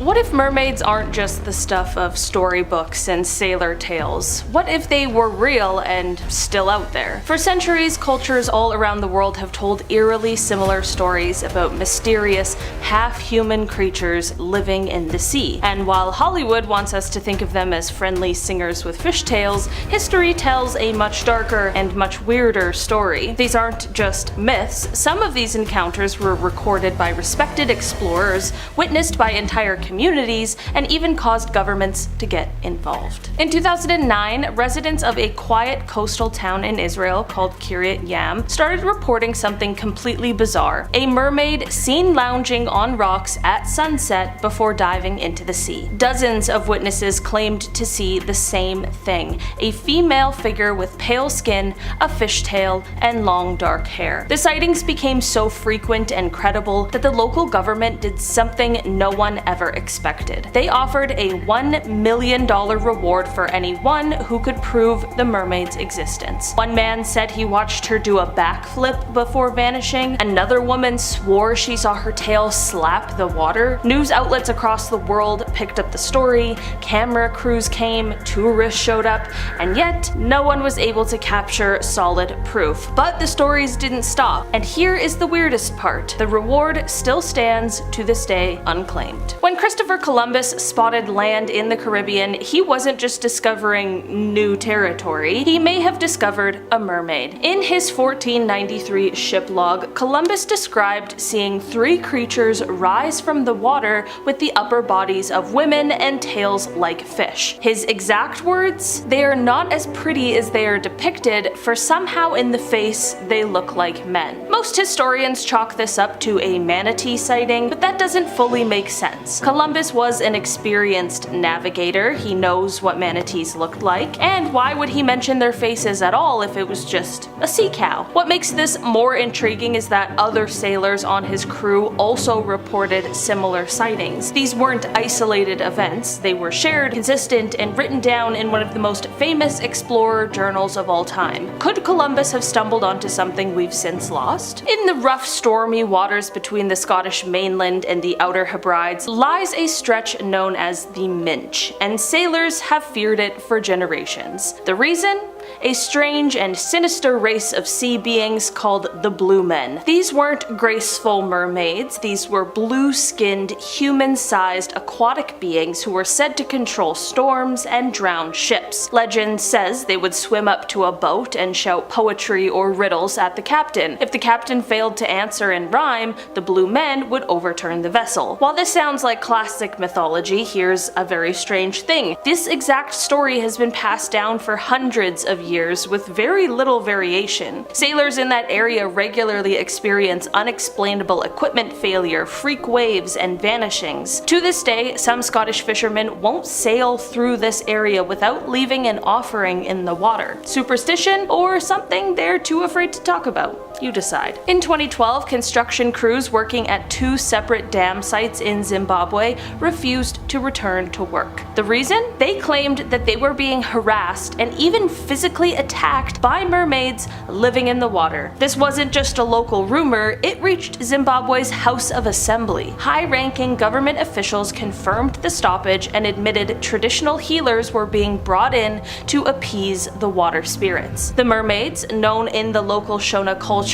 what if mermaids aren't just the stuff of storybooks and sailor tales? What if they were real and still out there? For centuries, cultures all around the world have told eerily similar stories about mysterious, half-human creatures living in the sea. And while Hollywood wants us to think of them as friendly singers with fishtails, history tells a much darker and much weirder story. These aren't just myths. Some of these encounters were recorded by respected explorers, witnessed by entire communities, and even caused governments to get involved. In 2009, residents of a quiet coastal town in Israel called Kiryat Yam started reporting something completely bizarre: a mermaid seen lounging on rocks at sunset before diving into the sea. Dozens of witnesses claimed to see the same thing: a female figure with pale skin, a fishtail, and long dark hair. The sightings became so frequent and credible that the local government did something no one ever expected. They offered a $1 million reward for anyone who could prove the mermaid's existence. One man said he watched her do a backflip before vanishing. Another woman swore she saw her tail slap the water. News outlets across the world picked up the story, camera crews came, tourists showed up, and yet no one was able to capture solid proof. But the stories didn't stop, and here is the weirdest part: the reward still stands to this day unclaimed. When Christopher Columbus spotted land in the Caribbean, he wasn't just discovering new territory, he may have discovered a mermaid. In his 1493 ship log, Columbus described seeing 3 creatures rise from the water with the upper bodies of women and tails like fish. His exact words: "They are not as pretty as they are depicted, for somehow in the face they look like men." Most historians chalk this up to a manatee sighting, but that doesn't fully make sense. Columbus was an experienced navigator, he knows what manatees looked like, and why would he mention their faces at all if it was just a sea cow? What makes this more intriguing is that other sailors on his crew also reported similar sightings. These weren't isolated events, they were shared, consistent, and written down in one of the most famous explorer journals of all time. Could Columbus have stumbled onto something we've since lost? In the rough, stormy waters between the Scottish mainland and the Outer Hebrides lies a stretch known as the Minch, and sailors have feared it for generations. The reason? A strange and sinister race of sea beings called the Blue Men. These weren't graceful mermaids, these were blue-skinned, human-sized aquatic beings who were said to control storms and drown ships. Legend says they would swim up to a boat and shout poetry or riddles at the captain. If the captain failed to answer in rhyme, the Blue Men would overturn the vessel. While this sounds like classic mythology, here's a very strange thing. This exact story has been passed down for hundreds of years with very little variation. Sailors in that area regularly experience unexplainable equipment failure, freak waves, and vanishings. To this day, some Scottish fishermen won't sail through this area without leaving an offering in the water. Superstition or something they're too afraid to talk about? You decide. In 2012, construction crews working at 2 separate dam sites in Zimbabwe refused to return to work. The reason? They claimed that they were being harassed and even physically attacked by mermaids living in the water. This wasn't just a local rumor, it reached Zimbabwe's House of Assembly. High-ranking government officials confirmed the stoppage and admitted traditional healers were being brought in to appease the water spirits. The mermaids, known in the local Shona culture,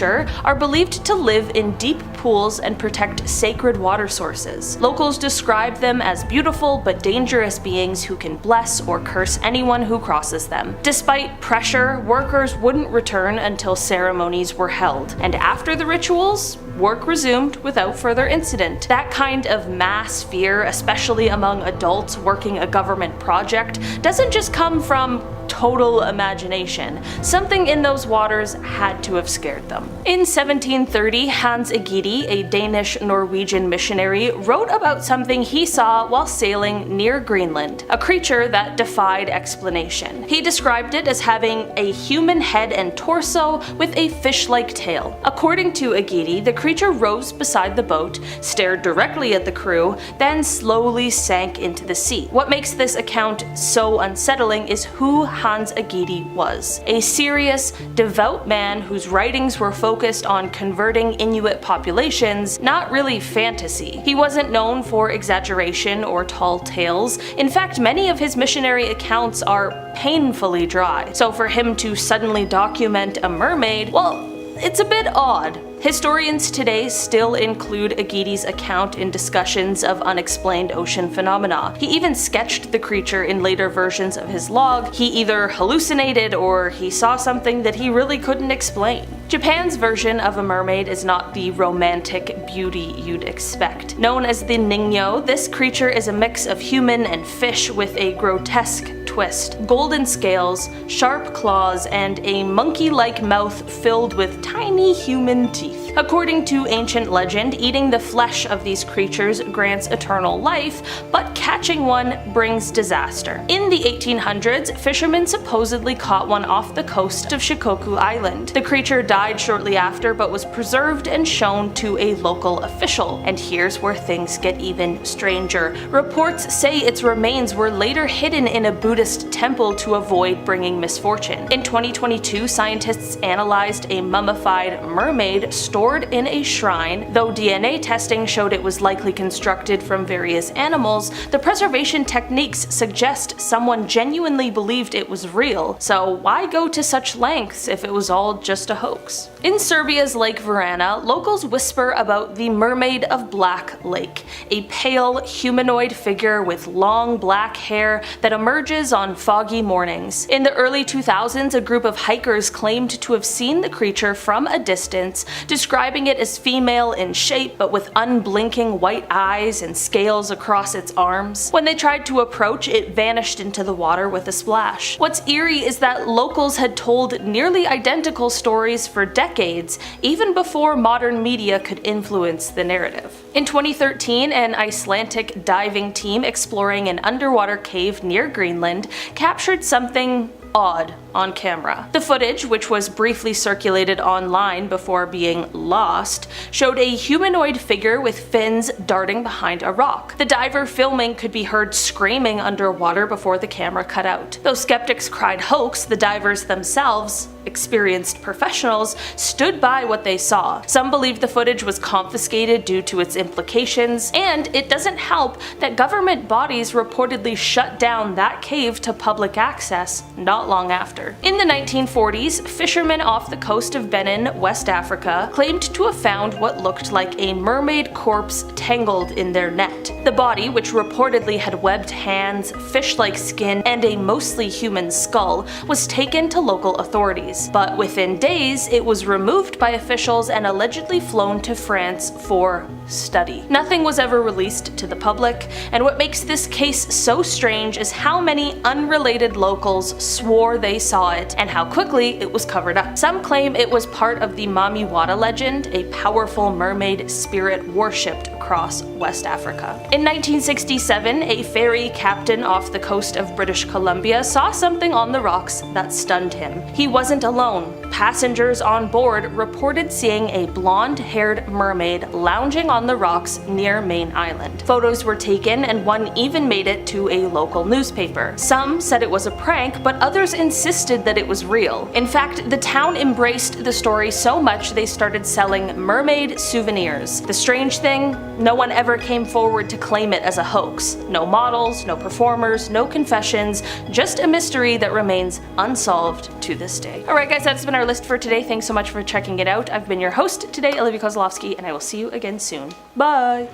are believed to live in deep pools and protect sacred water sources. Locals describe them as beautiful but dangerous beings who can bless or curse anyone who crosses them. Despite pressure, workers wouldn't return until ceremonies were held, and after the rituals, work resumed without further incident. That kind of mass fear, especially among adults working a government project, doesn't just come from total imagination. Something in those waters had to have scared them. In 1730, Hans Egede, a Danish-Norwegian missionary, wrote about something he saw while sailing near Greenland, a creature that defied explanation. He described it as having a human head and torso with a fish-like tail. According to Egede, the creature rose beside the boat, stared directly at the crew, then slowly sank into the sea. What makes this account so unsettling is who Hans Egede was. A serious, devout man whose writings were focused on converting Inuit populations, not really fantasy. He wasn't known for exaggeration or tall tales. In fact, many of his missionary accounts are painfully dry. So for him to suddenly document a mermaid, well, it's a bit odd. Historians today still include Egede's account in discussions of unexplained ocean phenomena. He even sketched the creature in later versions of his log. He either hallucinated or he saw something that he really couldn't explain. Japan's version of a mermaid is not the romantic beauty you'd expect. Known as the Ningyo, this creature is a mix of human and fish with a grotesque twist. Golden scales, sharp claws, and a monkey-like mouth filled with tiny human teeth. According to ancient legend, eating the flesh of these creatures grants eternal life, but catching one brings disaster. In the 1800s, fishermen supposedly caught one off the coast of Shikoku Island. The creature died shortly after, but was preserved and shown to a local official. And here's where things get even stranger. Reports say its remains were later hidden in a Buddhist temple to avoid bringing misfortune. In 2022, scientists analyzed a mummified mermaid stored in a shrine. Though DNA testing showed it was likely constructed from various animals, the preservation techniques suggest someone genuinely believed it was real, so why go to such lengths if it was all just a hoax? In Serbia's Lake Varana, locals whisper about the Mermaid of Black Lake, a pale, humanoid figure with long black hair that emerges on foggy mornings. In the early 2000s, a group of hikers claimed to have seen the creature from a distance, describing it as female in shape but with unblinking white eyes and scales across its arms. When they tried to approach, it vanished into the water with a splash. What's eerie is that locals had told nearly identical stories for decades, even before modern media could influence the narrative. In 2013, an Icelandic diving team exploring an underwater cave near Greenland captured something odd on camera. The footage, which was briefly circulated online before being lost, showed a humanoid figure with fins darting behind a rock. The diver filming could be heard screaming underwater before the camera cut out. Though skeptics cried hoax, the divers themselves, experienced professionals, stood by what they saw. Some believed the footage was confiscated due to its implications, and it doesn't help that government bodies reportedly shut down that cave to public access not long after. In the 1940s, fishermen off the coast of Benin, West Africa, claimed to have found what looked like a mermaid corpse tangled in their net. The body, which reportedly had webbed hands, fish-like skin, and a mostly human skull, was taken to local authorities. But within days, it was removed by officials and allegedly flown to France for study. Nothing was ever released to the public, and what makes this case so strange is how many unrelated locals swore they saw it and how quickly it was covered up. Some claim it was part of the Mami Wata legend, a powerful mermaid spirit worshipped across West Africa. In 1967, a ferry captain off the coast of British Columbia saw something on the rocks that stunned him. He wasn't alone. Passengers on board reported seeing a blonde-haired mermaid lounging on the rocks near Main Island. Photos were taken and one even made it to a local newspaper. Some said it was a prank, but others insisted that it was real. In fact, the town embraced the story so much they started selling mermaid souvenirs. The strange thing, no one ever came forward to claim it as a hoax. No models, no performers, no confessions, just a mystery that remains unsolved to this day. Alright guys, that's been our list for today. Thanks so much for checking it out. I've been your host today, Olivia Kozlowski, and I will see you again soon. Bye!